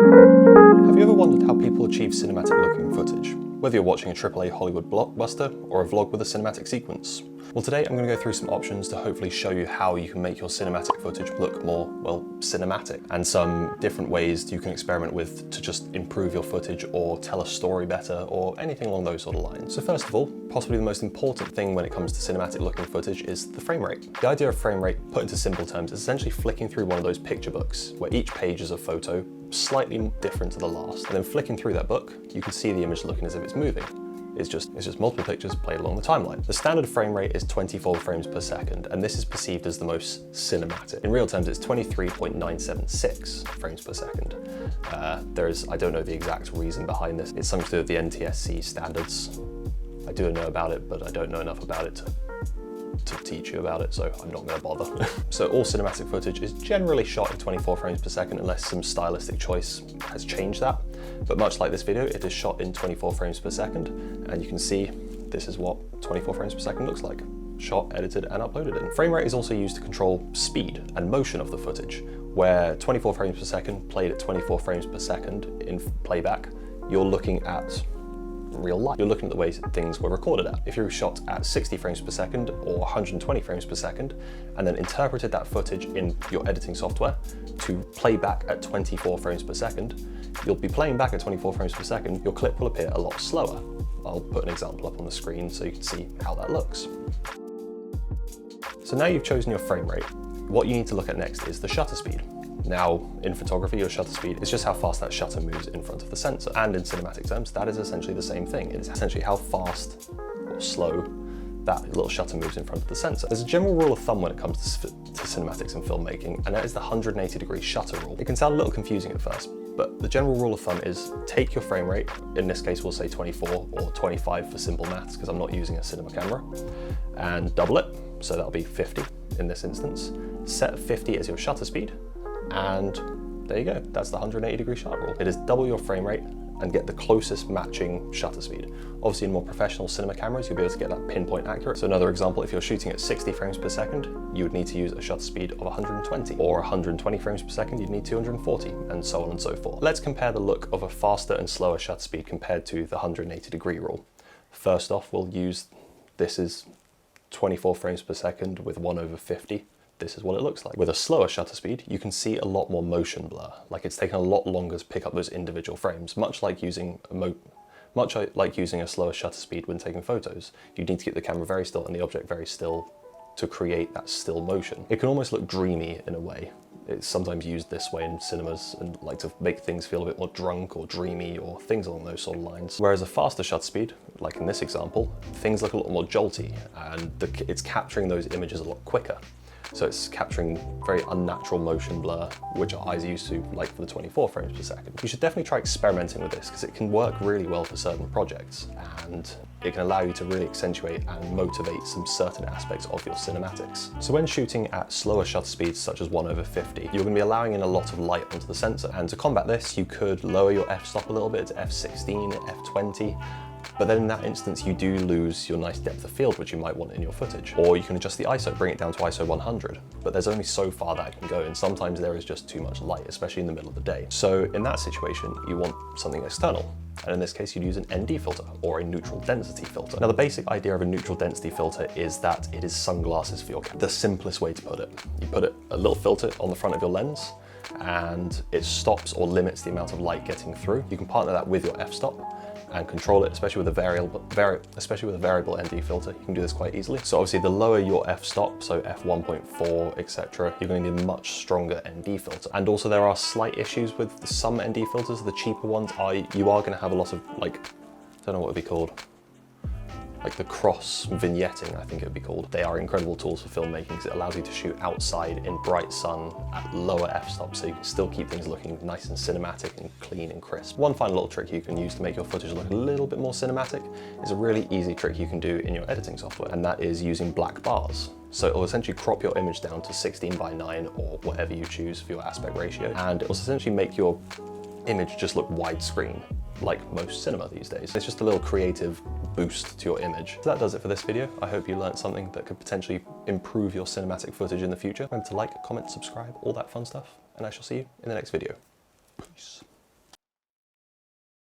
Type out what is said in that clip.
Have you ever wondered how people achieve cinematic looking footage? Whether you're watching a AAA Hollywood blockbuster or a vlog with a cinematic sequence? Well, today I'm going to go through some options to hopefully show you how you can make your cinematic footage look more, well, cinematic, and some different ways you can experiment with to just improve your footage or tell a story better or anything along those sort of lines. So first of all, possibly the most important thing when it comes to cinematic looking footage is the frame rate. The idea of frame rate, put into simple terms, is essentially flicking through one of those picture books where each page is a photo slightly different to the last, and then flicking through that book, you can see the image looking as if it's moving. It's just multiple pictures played along the timeline. The standard frame rate is 24 frames per second, and this is perceived as the most cinematic. In real terms, it's 23.976 frames per second. I don't know the exact reason behind this. It's something to do with the NTSC standards. I do know about it, but I don't know enough about it to teach you about it, so I'm not going to bother. So all cinematic footage is generally shot in 24 frames per second unless some stylistic choice has changed that. But much like this video, it is shot in 24 frames per second, and you can see this is what 24 frames per second looks like. Shot, edited, and uploaded in. Frame rate is also used to control speed and motion of the footage, where 24 frames per second played at 24 frames per second in playback, you're looking at real life. You're looking at the way things were recorded at. If you shot at 60 frames per second or 120 frames per second, and then interpreted that footage in your editing software to play back at 24 frames per second, you'll be playing back at 24 frames per second, your clip will appear a lot slower. I'll put an example up on the screen so you can see how that looks. So now you've chosen your frame rate, what you need to look at next is the shutter speed. Now, in photography, your shutter speed is just how fast that shutter moves in front of the sensor. And in cinematic terms, that is essentially the same thing. It is essentially how fast or slow that little shutter moves in front of the sensor. There's a general rule of thumb when it comes to cinematics and filmmaking, and that is the 180-degree shutter rule. It can sound a little confusing at first, but the general rule of thumb is take your frame rate, in this case we'll say 24 or 25 for simple maths because I'm not using a cinema camera, and double it, so that'll be 50 in this instance. Set 50 as your shutter speed, and there you go, that's the 180-degree shutter rule. It is double your frame rate and get the closest matching shutter speed. Obviously in more professional cinema cameras, you'll be able to get that pinpoint accurate. So another example, if you're shooting at 60 frames per second, you would need to use a shutter speed of 120, or 120 frames per second, you'd need 240, and so on and so forth. Let's compare the look of a faster and slower shutter speed compared to the 180-degree rule. First off, we'll use, this is 24 frames per second with 1/50. This is what it looks like. With a slower shutter speed, you can see a lot more motion blur. Like it's taken a lot longer to pick up those individual frames, much like using a slower shutter speed when taking photos. You need to keep the camera very still and the object very still to create that still motion. It can almost look dreamy in a way. It's sometimes used this way in cinemas and like to make things feel a bit more drunk or dreamy or things along those sort of lines. Whereas a faster shutter speed, like in this example, things look a lot more jolty and it's capturing those images a lot quicker. So it's capturing very unnatural motion blur, which our eyes are used to, like for the 24 frames per second. You should definitely try experimenting with this because it can work really well for certain projects and it can allow you to really accentuate and motivate some certain aspects of your cinematics. So when shooting at slower shutter speeds such as 1/50, you're going to be allowing in a lot of light onto the sensor. And to combat this, you could lower your f-stop a little bit to f16, f20, but then in that instance you do lose your nice depth of field which you might want in your footage. Or you can adjust the ISO, bring it down to ISO 100, but there's only so far that it can go and sometimes there is just too much light, especially in the middle of the day. So in that situation you want something external, and in this case you'd use an ND filter or a neutral density filter. Now the basic idea of a neutral density filter is that it is sunglasses for your camera. The simplest way to put it. You put a little filter on the front of your lens and it stops or limits the amount of light getting through. You can partner that with your f-stop and control it, especially with a variable ND filter. You can do this quite easily. So obviously the lower your f-stop, so f1.4, etc., you're going to need a much stronger ND filter. And also there are slight issues with some ND filters. The cheaper ones you are going to have a lot of, like, I don't know what it'd be called, like the cross vignetting, I think it would be called. They are incredible tools for filmmaking because it allows you to shoot outside in bright sun at lower f-stop, so you can still keep things looking nice and cinematic and clean and crisp. One final little trick you can use to make your footage look a little bit more cinematic is a really easy trick you can do in your editing software, and that is using black bars. So it will essentially crop your image down to 16:9 or whatever you choose for your aspect ratio, and it will essentially make your image just look widescreen, like most cinema these days. It's just a little creative boost to your image. So that does it for this video. I hope you learned something that could potentially improve your cinematic footage in the future. Remember to like, comment, subscribe, all that fun stuff, and I shall see you in the next video. Peace.